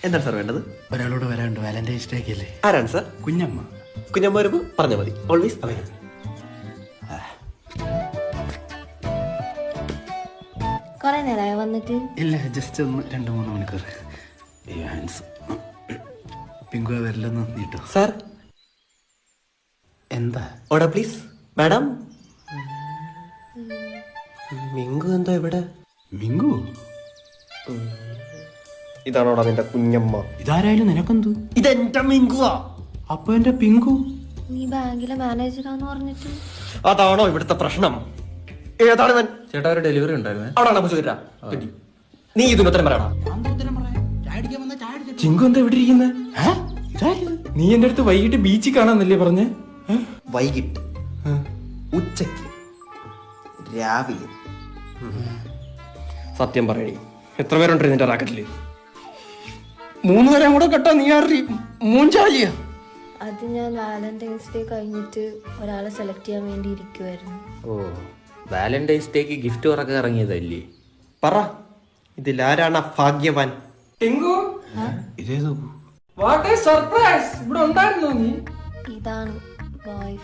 എന്താണ് സാർ വേണ്ടത്? ഒരാളോട് വരാനുണ്ട്, വാലന്റൈൻസ് ഡേ അല്ലേ? ആരാണ് സാർ? കുഞ്ഞമ്മ. കുഞ്ഞമ്മ വരുമ്പോൾ പറഞ്ഞാൽ മതി. Always available. കൊറേ നേരമായി വന്നിട്ട്? ഇല്ല, ജസ്റ്റ് ഒന്ന് 2-3 മണിക്കൂർ. പിങ്കു വരില്ലെന്ന് നീട്ടോ. സാർ എന്താ? Order please. മാഡം, മിങ്കു എന്താ ഇവിടെ? മിങ്കു? ഇതാണോടാ നിന്റെ കുഞ്ഞമ്മ? ഇതാരായാലും നിനക്കെന്തു? ഇതെന്റെ മിങ്കുവാ. അപ്പൊ എന്റെ പിങ്കു? നീ ബാങ്കിലെ മാനേജറാന്ന് പറഞ്ഞിട്ട് അതാണോ ഇവിടുത്തെ പ്രശ്നം? ഏതാണ് ഇവൻ? ചേട്ടാ ഒരു ഡെലിവറി ഉണ്ടായിരുന്നേ. അവിടെ നീ ഇതിന് ഉത്തരം പറയണം. ചിങ്കു എന്താ ഇവിടെ ഇരിക്കുന്നെ? നീ എന്റെ അടുത്ത് വൈകിട്ട് ബീച്ചിൽ കാണാന്നല്ലേ പറഞ്ഞേ? വൈകിട്ട്, ഉച്ചക്ക്, രാവിലെ. സത്യം പറയണി, എത്ര പേരുണ്ട് നിന്റെ റാക്കറ്റില്? 3 പേരെ കൂടെ കേട്ടാ നീ മൂഞ്ചാലിയ. അത് ഞാൻ വാലന്റൈൻസ് ഡേ കഴിഞ്ഞിട്ട് ഒരാളെ സെലക്ട് ചെയ്യാൻ വേണ്ടി ഇരിക്കുവായിരുന്നു. ഓ, വാലന്റൈൻസ് ഡേക്ക് ഗിഫ്റ്റ് പറക്കാൻ ഇറങ്ങിയതല്ലേ? പറ, ഇതിലാരാണ് ഭാഗ്യവാൻ? ടിങ്കു, ഇതേതോ വാട്ട് എ സർപ്രൈസ്! ഇവിടെ ഉണ്ടായിരുന്നോ നീ? ഇതാണ് ബോയ്